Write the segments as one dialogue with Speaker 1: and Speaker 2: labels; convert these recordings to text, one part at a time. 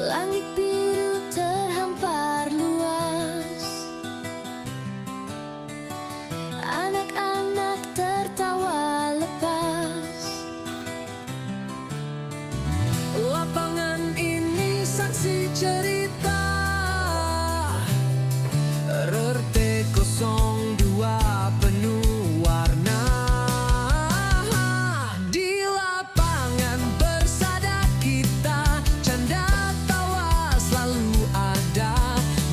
Speaker 1: Langit biru terhampar luas, anak-anak tertawa lepas.
Speaker 2: Lapangan ini saksi cerita RT 02 penuh warna. Di lapangan bersada kita, canda tawa selalu ada.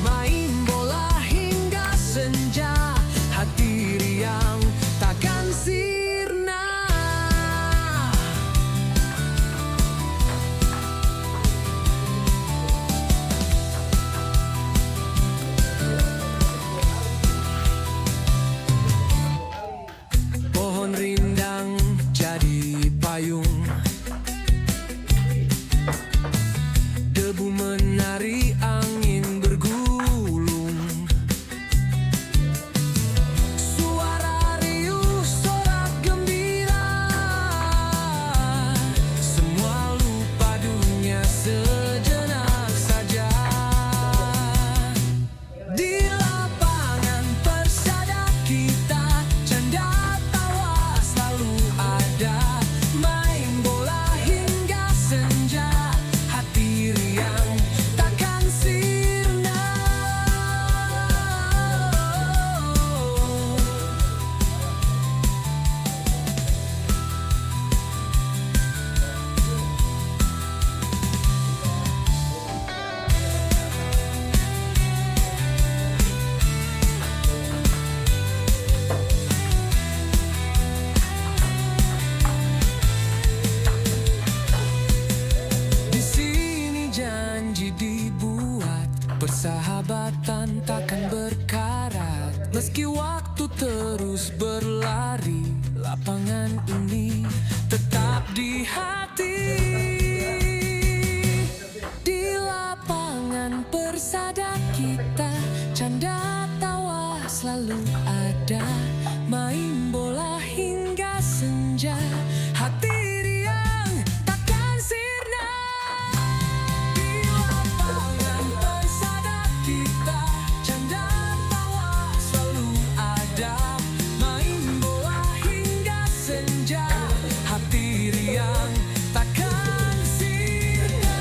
Speaker 2: Main bola hingga senja, hati riang takkan sirna. Pohon rindang jadi payung, debu menari, angin bergulung. Suara riuh, sorak gembira, semua lupa dunia sejenak saja. Di lapangan persada kita, canda tawa selalu ada. Main bola hingga senja, hati riang takkan sirna. Di sini janji dibuat, persahabatan takkan berkarat. Meski waktu terus berlari, lapangan ini tetap di hati. Di lapangan persada kita, canda tawa selalu ada. Main bola hingga senja, hati riang takkan sirna. Di lapangan persada kita, canda tawa selalu ada. Main bola hingga senja, hati riang takkan sirna.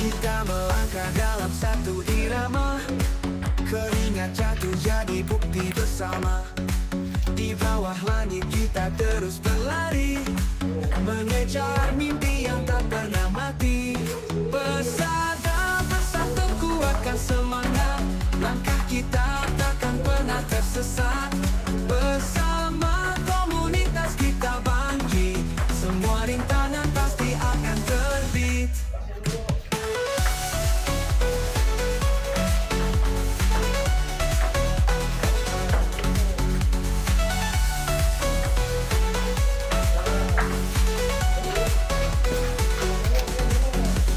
Speaker 3: Kita melangkah dalam satu irama, keringat jatuh jadi bukti bersama. Di bawah langit kita terus berlari, mengejar mimpi yang tak pernah mati. Persada bersatu kuatkan semangat, langkah kita takkan pernah tersesat. Bersama komunitas kita bangkit, semua rintangan pasti akan terbit.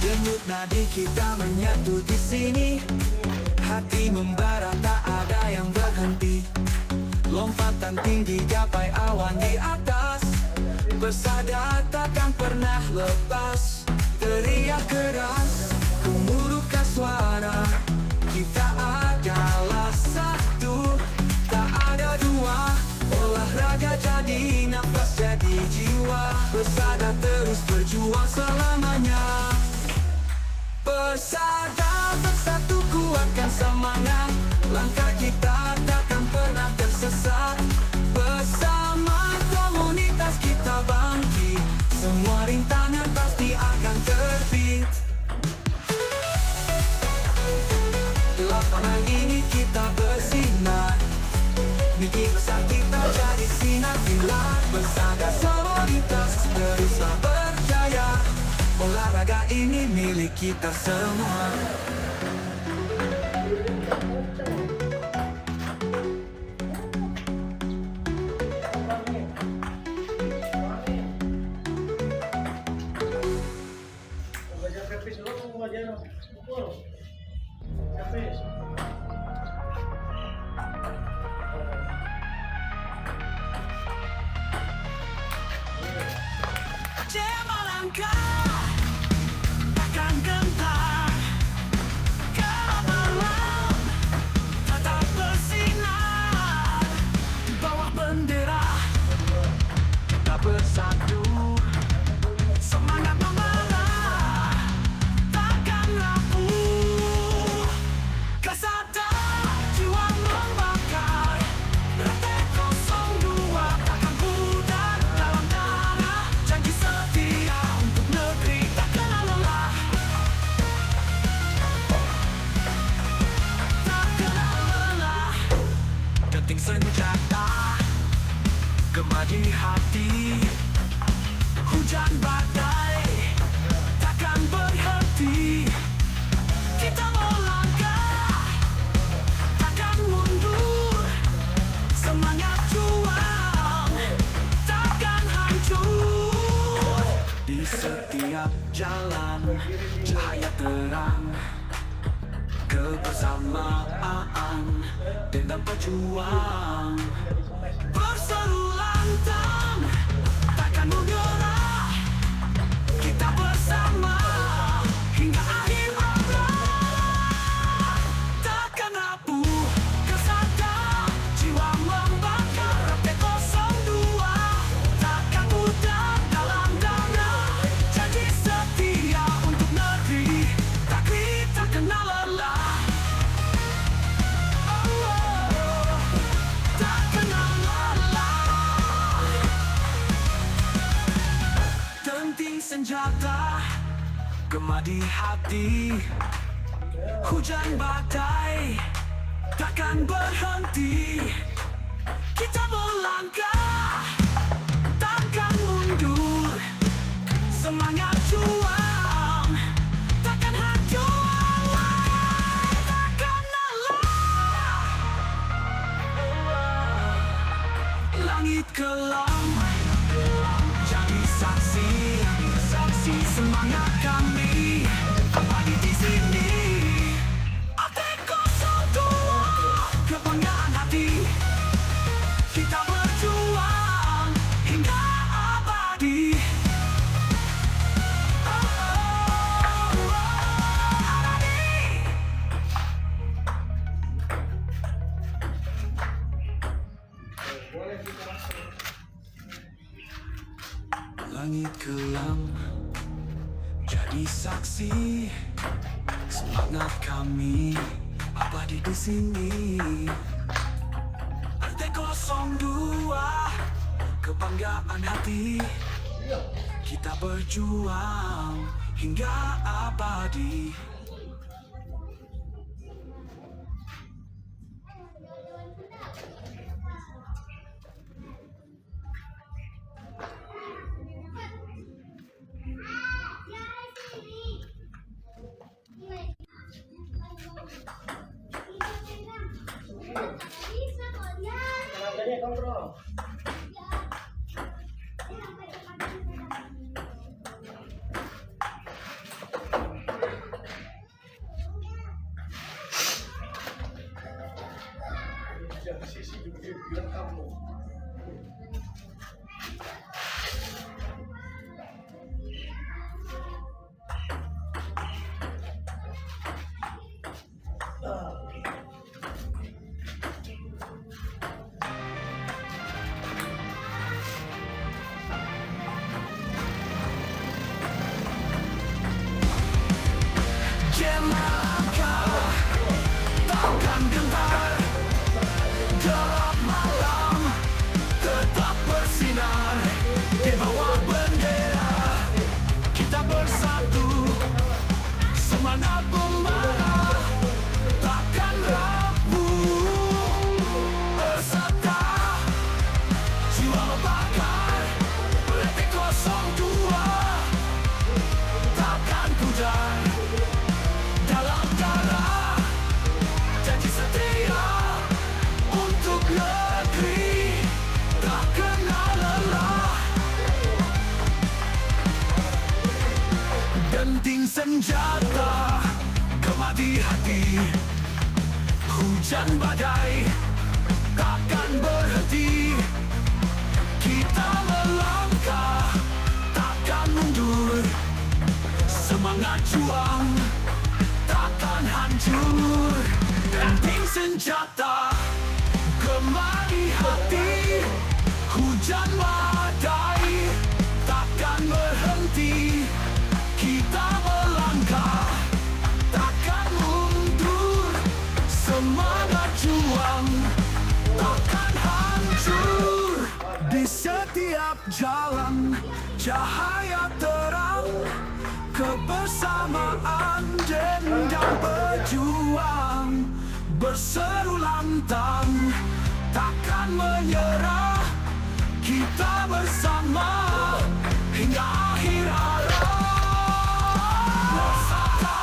Speaker 3: Denyut nadi kita menyatu di sini, hati membara tak ada yang berhenti. Lompatan tinggi gapai awan di atas, bersada takkan pernah lepas. Teriak keras, gemuruhkan suara, kita adalah satu, tak ada dua. Olahraga jadi nafas, jadi jiwa, bersada terus berjuang selamanya. Persada bersatu kuatkan semangat, langkah kita takkan pernah tersesat. Bersama komunitas kita bangkit, semua rintangan pasti akan terbit. Lapangan ini kita bersinar, mimpi besar kita jadi sinar kilat. Bersama solidaritas teruslah berjaya. Olahraga ini milik kita semua. Jema langkah, takkan gentar. Kalau malam tetap bersinar, di bawah bendera kita bersatu. Semangat membara, takkan rapuh. Kesadaran jiwa membakar, rantai 02 takkan pudar dalam darah. Janji setia untuk negeri tak kenal lelah, tak kenal lelah. Detik senjata, gema di hati. Hujan badai takkan berhenti. Kita melangkah, takkan mundur. Semangat juang takkan hancur. Di setiap jalan cahaya terang, kebersamaan dendam pejuang. Berseru lantang, takkan menyerah. Kita bersama hingga akhir abad. Takkan rapuh, kesadaran jiwa membakar. Rantai 02 takkan pudar dalam darah. Janji setia untuk negeri, takdir tak kenal lelah. Tak kenal lelah. Denting senjata, gema di hati. Hujan badai takkan berhenti. Kita melangkah, takkan mundur. Semangat juang takkan hancur. Takkan lelah. Langit kelam jadi saksi, saksi semangat kami abadi di sini. Rantai 02 kebanggaan hati. Kita berjuang hingga abadi. Langit kelam jadi saksi, semangat kami abadi di sini. Rantai 02 kebanggaan hati. Kita berjuang hingga abadi. Semangat membara takkan hujan badai takkan berhenti. Kita melangkah, takkan mundur. Semangat juang, takkan hancur. Penting senjata, gemar di hati. Hujan badai takkan berhenti. Kita melangkah, takkan mundur. Semangat juang, takkan hancur. Di setiap jalan, cahaya terang. Kebersamaan, dendam berjuang. Berseru lantang, takkan menyerah. Kita bersama hingga akhir arah. Bersama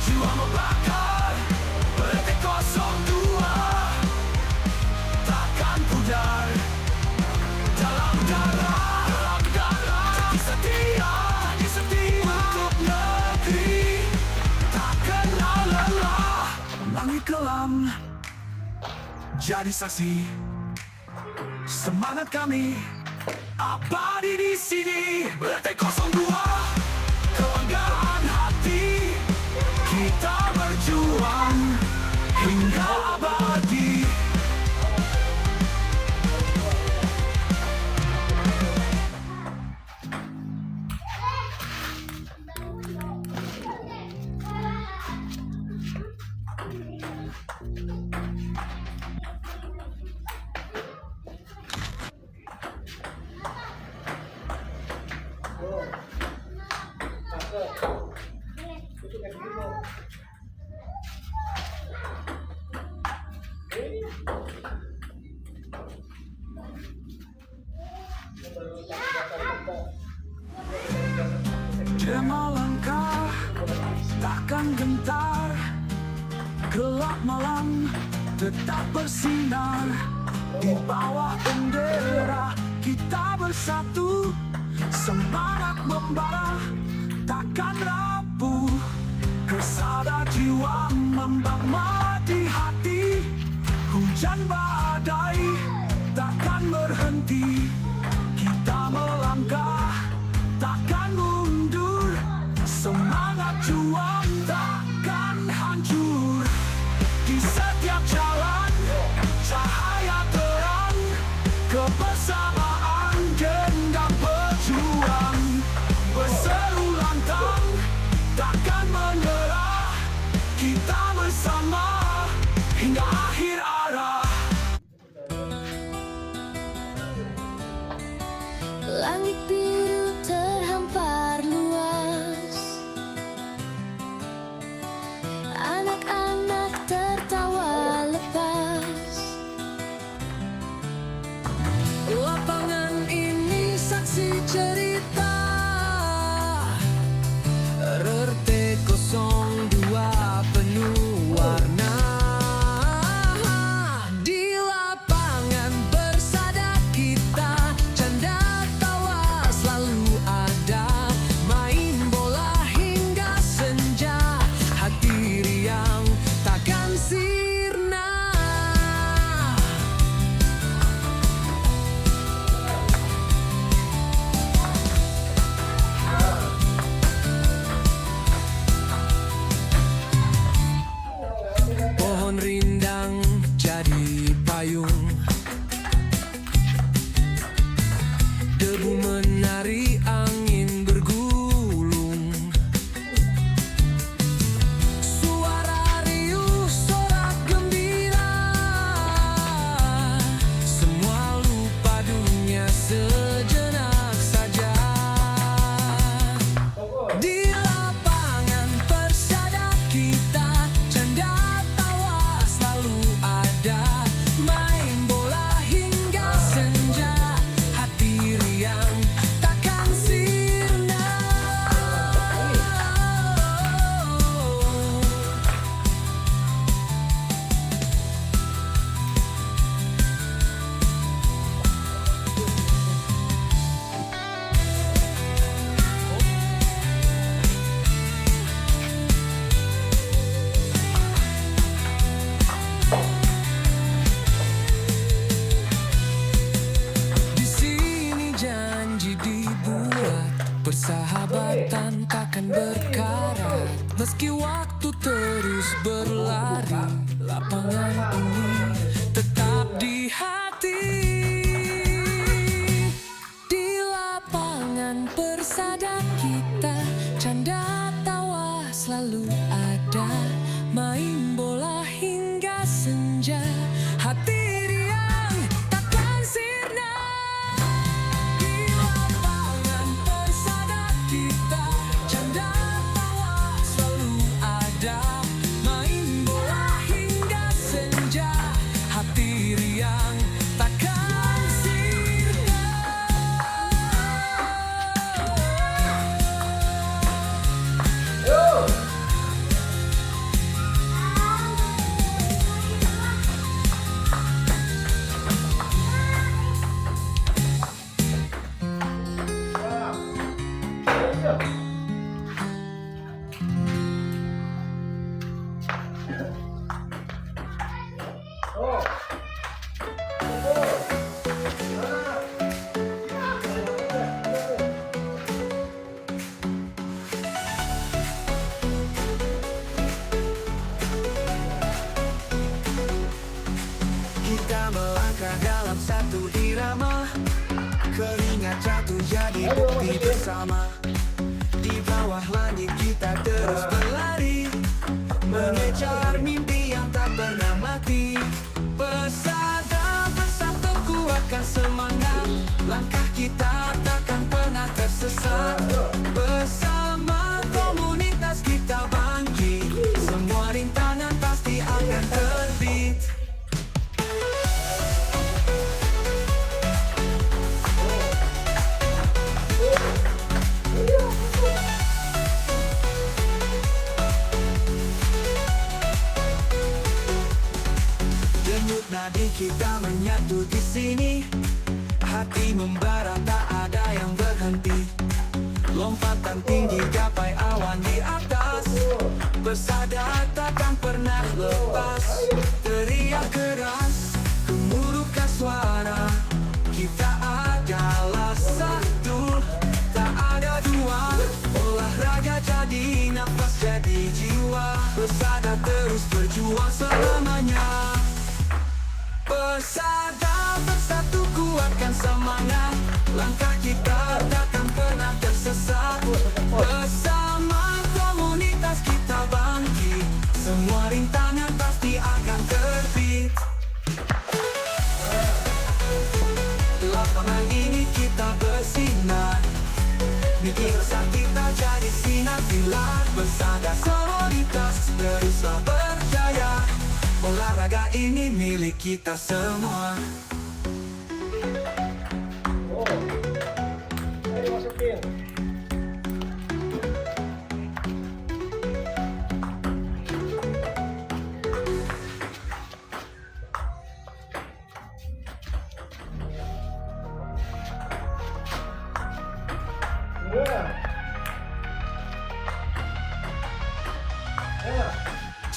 Speaker 3: jiwa membakar, Bertek 02 takkan pudar. Dalam darah Jadi setia untuk negeri. Tak kenal lelah, langit kelam jadi saksi. Semangat kami abadi di sini. Bertek 02, kebanggaan hati. Kita berjuang hingga abadi. Dia melangkah, takkan gentar. Gelap malam tetap bersinar. Di bawah bendera kita bersatu. Semangat membara, takkan rapuh. Kesada jiwa membama di hati. Hujan badai takkan berhenti. Kita melangkah, takkan mundur. Semangat juang takkan hancur. Di setiap jalan, cahaya terang. Kebersamaan, dendam berjuang. Berseru lantang, takkan menyerah. Kita bersama hingga akhir arah.
Speaker 1: Langit biru terhampar luas. Anak-anak tertawa lepas.
Speaker 2: Lapangan ini saksi cerita RT 02 penuh warna. Di lapangan bersada kita, canda tawa selalu Meski waktu terus berlari, lapangan ini tetap di hati. Di lapangan persada kita, canda tawa selalu ada. Main bola hingga senja, hati riang takkan sirna. Di lapangan persada kita, canda tawa selalu ada. Main bola hingga senja, hati riang takkan sirna.
Speaker 3: Kita melangkah dalam satu irama, keringat jatuh jadi bukti bersama. Di bawah langit kita terus berlari, mengejar mimpi yang tak pernah mati. Persada bersatu kuatkan semangat, langkah kita takkan pernah tersesat. Bersama komunitas kita bangkit, semua rintangan pasti akan terbit. Denyut nadi kita menyatu di sini, hati membara tak ada yang berhenti. Lompatan tinggi gapai awan di atas, persada takkan pernah lepas. Teriak keras, gemuruhkan suara, kita adalah satu, tak ada dua. Olahraga jadi nafas, jadi jiwa, persada terus berjuang selamanya. Persada bersatu kuatkan semangat, langkah kita takkan pernah tersesat. Bersama komunitas kita bangkit, semua rintangan pasti akan terbit. Lapangan ini kita bersinar, mimpi besar kita jadi sinar pilar. Persada solidaritas teruslah berjaya, olahraga ini milik kita semua.
Speaker 4: Ayo masukin.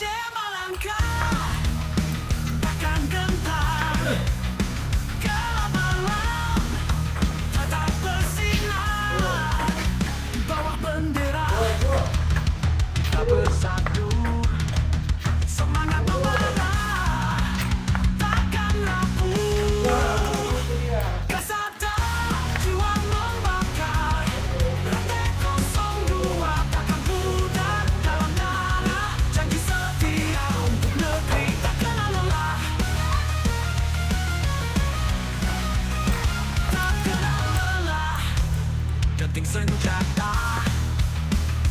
Speaker 3: Coba langkah, takkan gentar. Kalau malam tetap bersinar, bawa bendera kita bersatu, semangat membara takkan rapuh. Kesadaran jiwa membakar, rantai 02 takkan pudar dalam darah. Janji setia untuk negeri takkan lelah, takkan lelah. Detik senjata,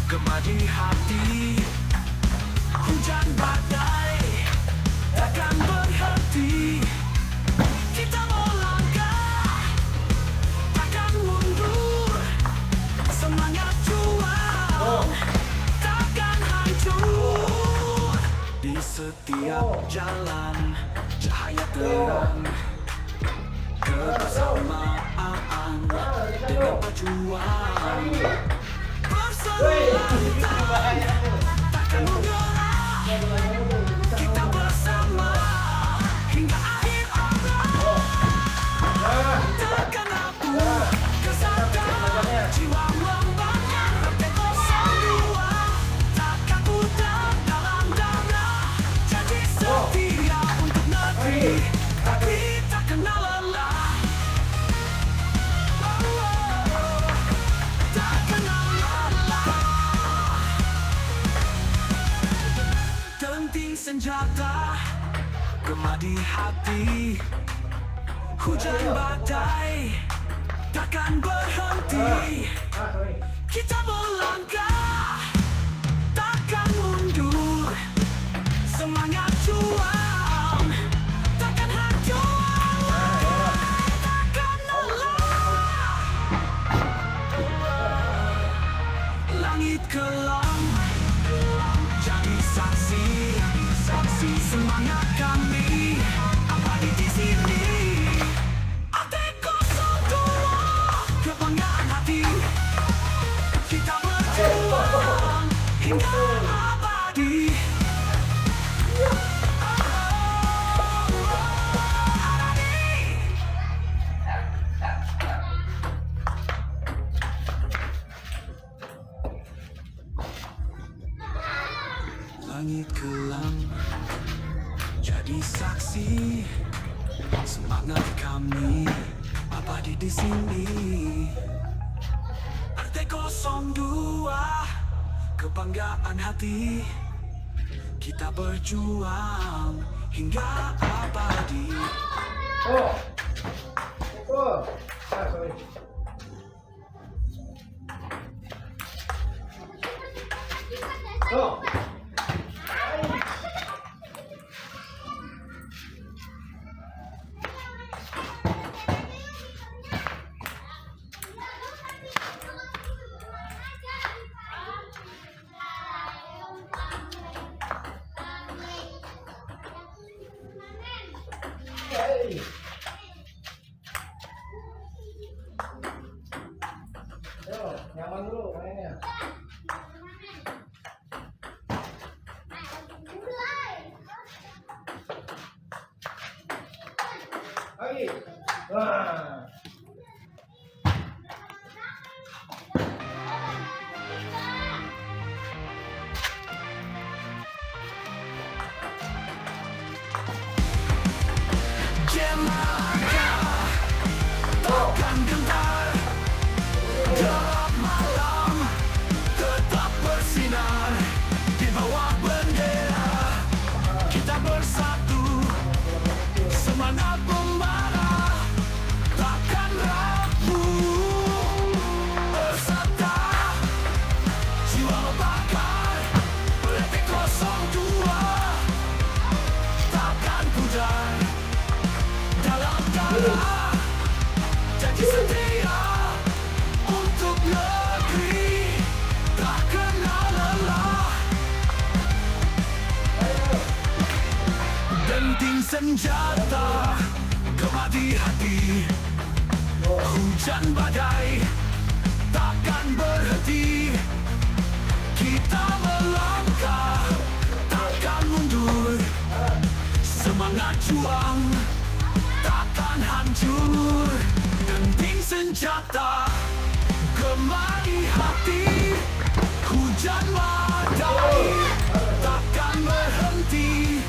Speaker 3: gema di hati, hujan badai takkan berhenti. Kita melangkah, takkan mundur, semangat juang takkan hancur. Di setiap jalan cahaya terang, kebersamaan dengan perjuangan. Perselatan takkan menyerah, kita bersama hingga akhir abad. Takkan rapuh, kesadaran jiwa membakar, rantai 02 takkan pudar. senjata, gema di hati. Hujan badai takkan berhenti. Kita melangkah, takkan mundur. Semangat juang, takkan hancur. Takkan lelah. Langit kelam, jadi saksi, saksi semangat kami. Abadi di sini. Kebanggaan hati, kita berjuang hingga abadi. Langit kelam, jadi saksi, semangat kami abadi di sini. RT 02, kebanggaan hati, kita berjuang hingga abadi.
Speaker 4: Sorry. Nyaman dulu mainnya. Lagi. Wah.
Speaker 3: Jelajah, takkan gentar. Gelap malam tetap bersinar. Di bawah bendera kita bersatu. Semangat membara takkan rapuh. Beserta jiwa membakar RT 02 takkan pudar. Dalam darah janji setia untuk negeri, tak kenal lelah. Denting senjata, gema di hati. Hujan badai takkan berhenti. Kita melangkah, takkan mundur. Semangat juang, takkan hancur. Denting senjata, gema di hati. Hujan badai takkan berhenti.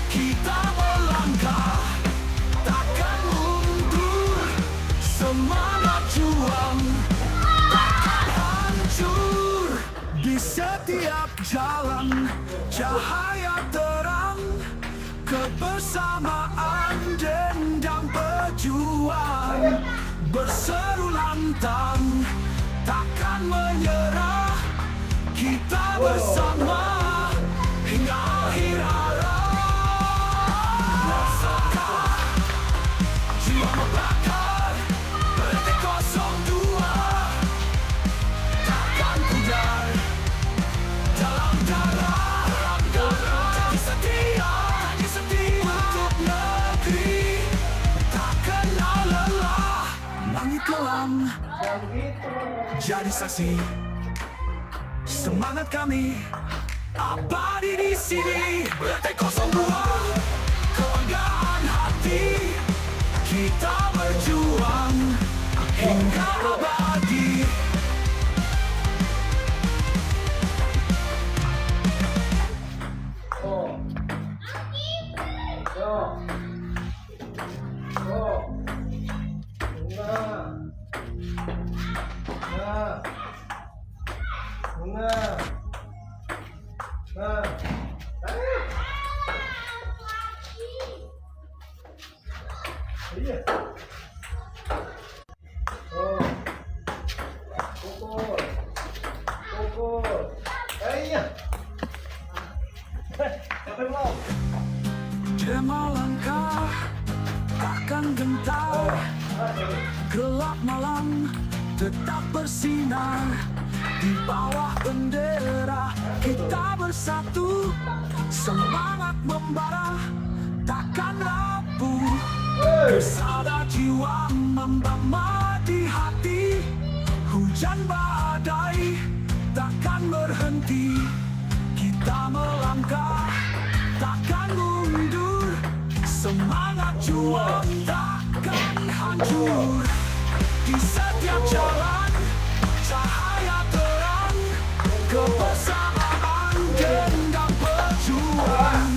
Speaker 3: Kita melangkah, takkan mundur. Semangat juang, takkan hancur. Di setiap jalan cahaya terang. Kebersamaan dendam pejuang. Berseru lantang, takkan menyerah. Kita bersama hingga akhir hayat. Rasakan jiwa membakar RT 02 takkan pudar. Dalam darah jadi setia untuk negeri, tak kenal lelah. Langit kelam jadi saksi, semangat kami abadi di sini. RT 02, kebanggaan hati, kita berjuang hingga abadi.
Speaker 4: Nah. Iya. Oh. Pukul. Pukul. Iya. Sampai belum?
Speaker 3: Dia melangkah, takkan gentar. Gelap malam tetap bersinar. Di bawah bendera kita bersatu. Semangat membara, takkan rapuh. Persada jiwa membama di hati. Hujan badai takkan berhenti. Kita melangkah, takkan mundur. Semangat juang takkan hancur. Di setiap jalan cahaya terang. Kebersamaan genggam perjuang.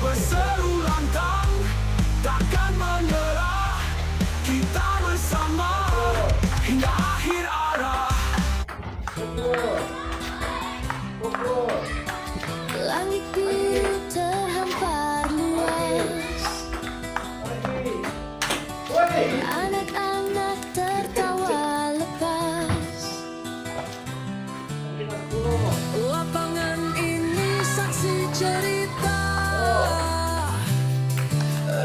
Speaker 3: Berseru lantang takkan menyerah. Kita bersama hingga akhir arah.
Speaker 4: Pukul. Pukul.
Speaker 1: Langit biru terhampar luas,
Speaker 4: Woi.
Speaker 1: anak-anak tertawa lepas.
Speaker 2: Lapangan ini saksi cerita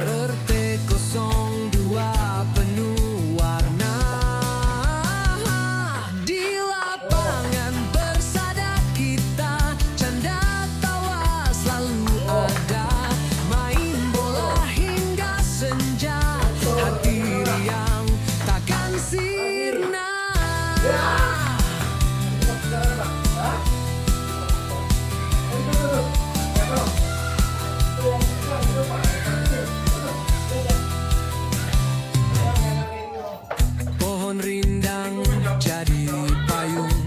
Speaker 2: RT 02 penuh warna. Di lapangan bersada kita, canda tawa selalu ada. Main bola hingga senja, hati riang takkan sirna. Pohon rindang jadi payung,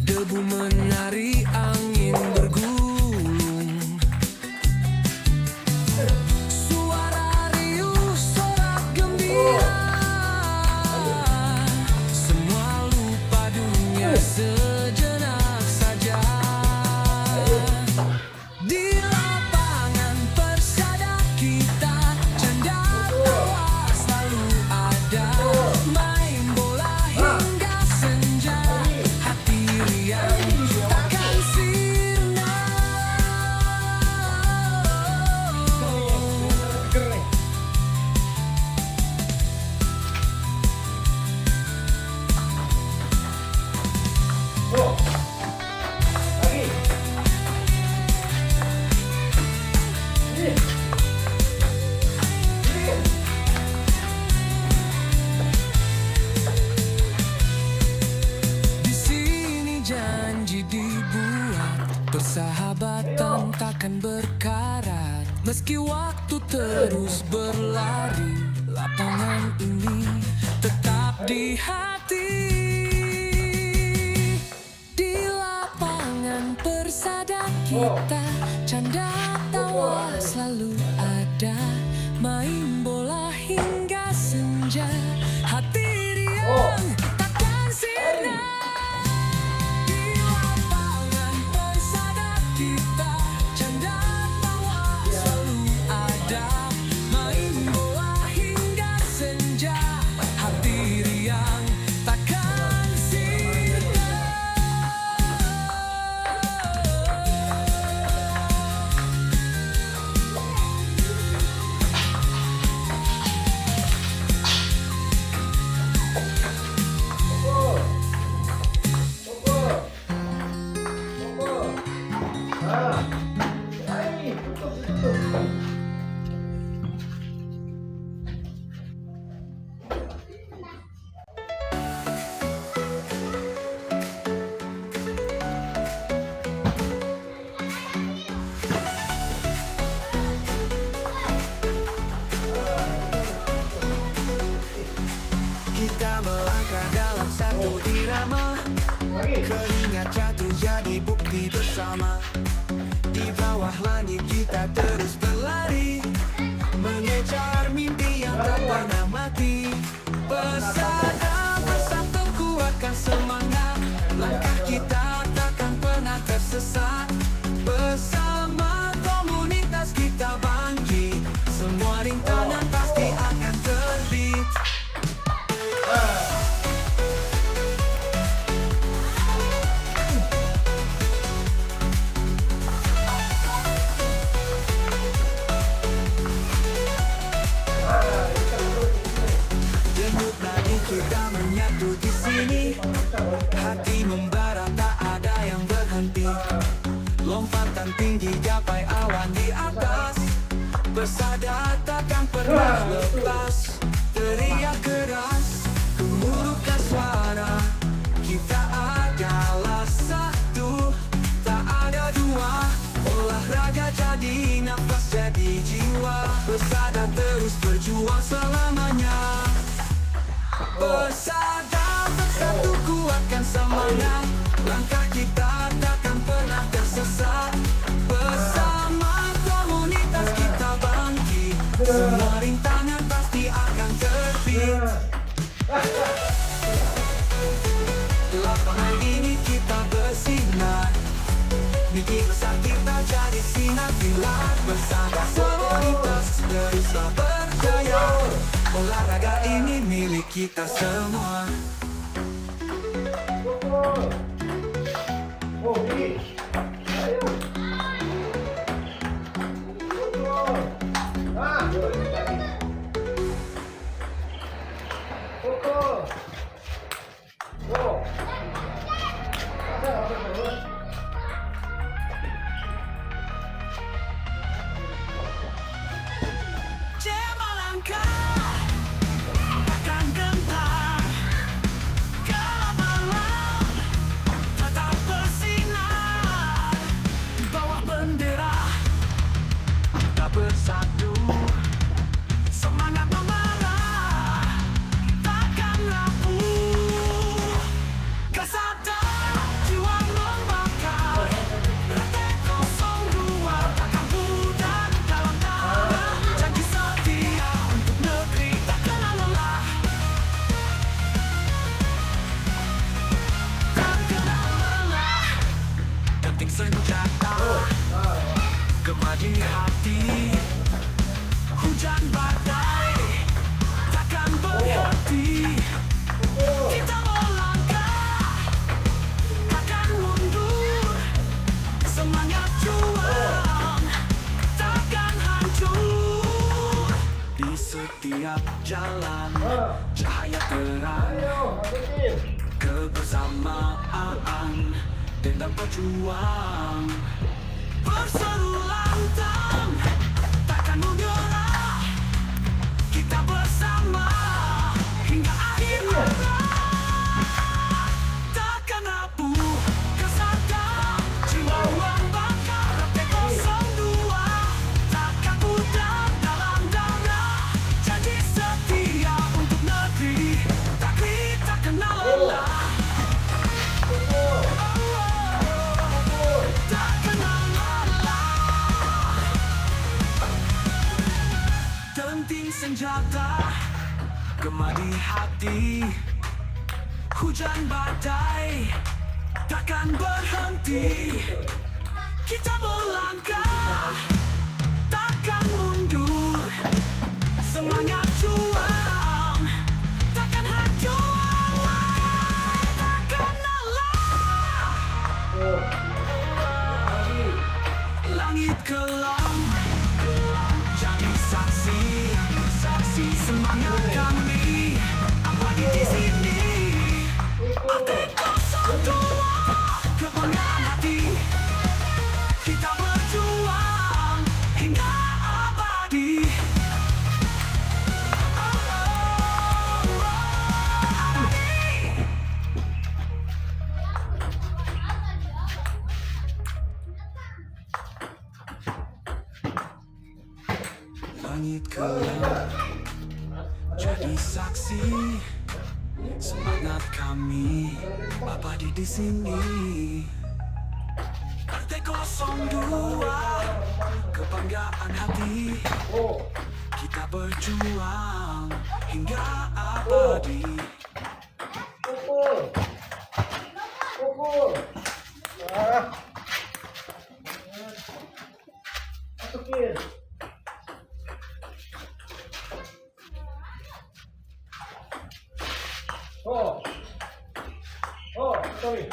Speaker 2: debu menari, angin bergulung. Suara riuh, sorak gembira, semua lupa dunia sejenak saja. Di lapangan persada kita, canda tawa selalu ada. Main bola hingga senja, hati riang takkan sirna.
Speaker 4: Oh. Lagi. Ini. Ini.
Speaker 2: Di sini janji dibuat, persahabatan takkan berkarat. Meski waktu terus berlari, lapangan ini tetap di hati. Di lapangan persada kita, canda tawa selalu ada. Main bola hingga senja, hati riang takkan sirna. Di lapangan persada kita, canda tawa selalu ada. Main bola hingga senja, hati riang takkan sirna.
Speaker 4: Pukul. Pukul. Pukul. Ah. Hai, tutup.
Speaker 3: Kita melangkah dalam satu irama.
Speaker 4: Lagi.
Speaker 3: Keringat jatuh jadi bukti bersama. Di bawah langit kita terus berlari, mengejar mimpi yang tak pernah mati. Persada bersatu kuatkan semangat. Langkah kita takkan pernah tersesat. Bersama komunitas kita bangkit. tinggi gapai awan di atas. Bersada takkan pernah lepas. Teriak keras, gemuruhkan suara. Kita adalah satu, tak ada dua. Olahraga jadi nafas, jadi jiwa. Bersada terus berjuang selamanya. Bersada bersatu kuatkan semangat. Langkah kita takkan pernah tersesat. Bersama komunitas kita bangkit. Semua rintangan pasti akan terbit. Lapangan ini kita bersinar. Mimpi besar kita jadi sinar pilar. Bersama komunitas teruslah berjaya. Olahraga ini milik kita semua.
Speaker 4: Oh, ini. Ayo. Ah, ini tadi. Pukul. Oh. Ada terus.
Speaker 3: Coba langkah, takkan gentar. Kalau malam tetap bersinar. Di bawah bendera kita bersatu. Semangat memerah, takkan rapuh. Kesadaran jiwa membakar. Rantai 02 takkan pudar dalam darah. Janji setia untuk negeri tak kenal lelah. Tak kenal lelah. Detik senjata, gema di hati. Hujan badai takkan berhenti. Kita melangkah, takkan mundur. Semangat juang takkan hancur. Di setiap jalan cahaya terang.
Speaker 4: Ayo, masukin.
Speaker 3: Kebersamaan dan berjuang. Berseru lantang takkan menyerah. Kita bersama hingga akhir hayat. Takkan rapuh kesadaran jiwa membakar. Rantai 02 takkan pudar dalam darah. Janji setia untuk negeri tak kenal lelah. Tak kenal lelah. Denting senjata, gema di hati. Hujan badai takkan berhenti. Kita melangkah, takkan mundur. Semangat juang takkan hancur. Takkan lelah. Langit kelam, jadi saksi, saksi semangat kami. Abadi di sini. Rantai 02 kebanggaan hati. Kita berjuang hingga abadi. Langit kelam, jadi saksi. Semangat kami abadi di sini. Rantai 02 kebanggaan hati. Kita berjuang hingga abadi.
Speaker 4: Pukul. Pukul. Ah. Masukin. Oh. Oh, sorry.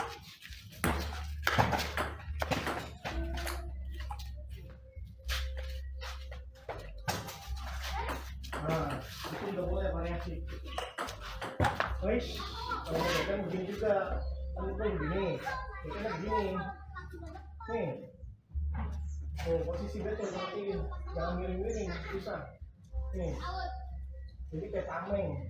Speaker 4: Nah, itu udah boleh variasi. Guys, kalau kan begini juga. Kan itu begini. Ini kan begini. Nih. Posisi betul perhatiin, jangan miring-miring, susah. Nih, jadi kayak tameng,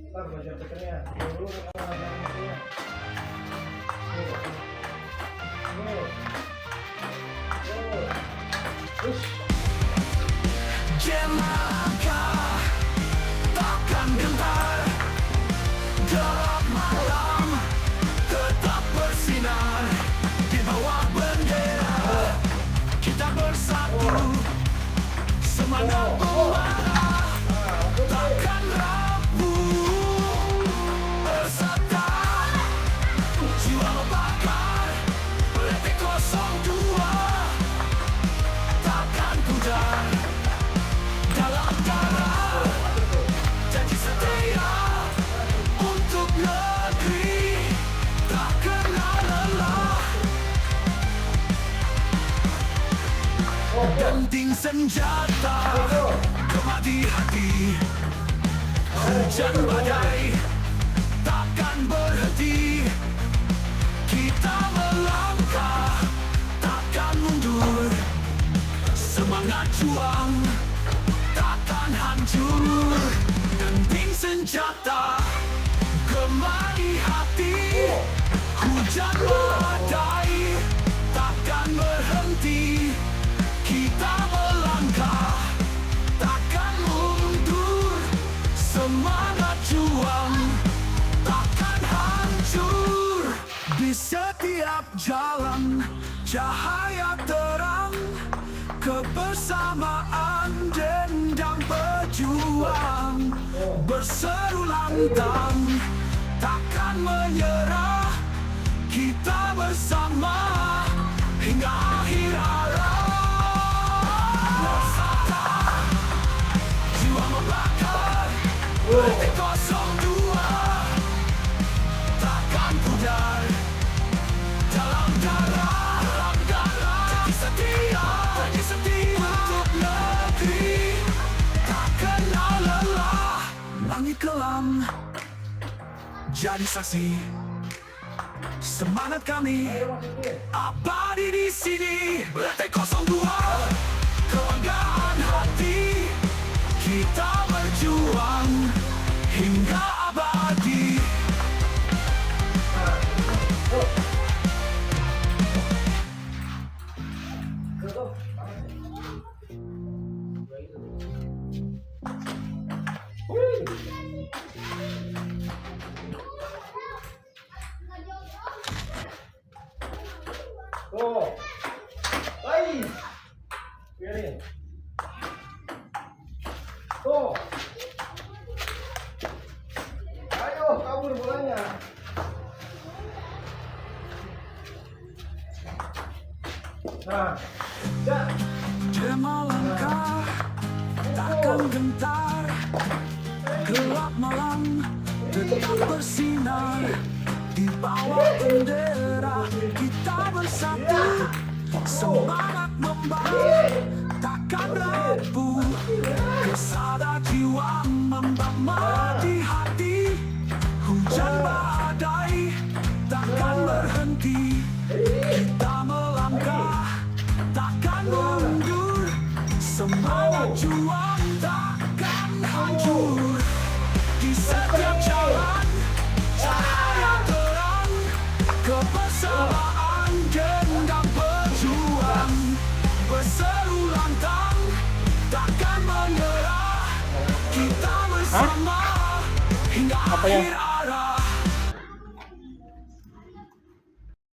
Speaker 4: Ntar belajar tekennya, dulu nih kalau belajar tekennya. Terus.
Speaker 3: Jelangkah takkan gentar, gelap malam tetap bersinar. Di bawah bendera kita bersatu, semangat membara takkan rapuh. Bersatu jiwa membakar, PT 02 takkan pudar. Dalam darah janji setia untuk negeri tak kenal lelah. Denting senjata gema di hati, hujan badai takkan berhenti. Kita melangkah takkan mundur, semangat juang takkan hancur. Denting senjata gema di hati, hujan badai takkan berhenti. Kita melangkah takkan mundur, semangat juang takkan hancur. Di setiap jalan cahaya terang, kebersamaan dendang pejuang. Berseru lantang takkan menyerah, kita bersama hingga akhir arah. Bersatu jiwa membakar, PT 02 takkan pudar. Dalam darah janji setia untuk negeri tak kenal lelah. Langit kelam jadi saksi, semangat kami abadi di sini. PT 02 kebanggaan hati, kita berjuang hingga abadi.
Speaker 4: Tuh, hai, biarin. Tuh, ayo kabur bolanya. Nah, ya.
Speaker 3: Gema langkah takkan gentar, gelap malam tetap bersinar. Di bawah bendera kita bersatu, semangat membara takkan rapuh. Kesada jiwa membama di hati, hujan badai takkan berhenti. Kita melangkah takkan mundur, semangat juang takkan hancur. Di setiap jalan cahaya terang, kebersamaan dendang pejuang. Berseru lantang takkan menyerah, kita bersama hingga akhir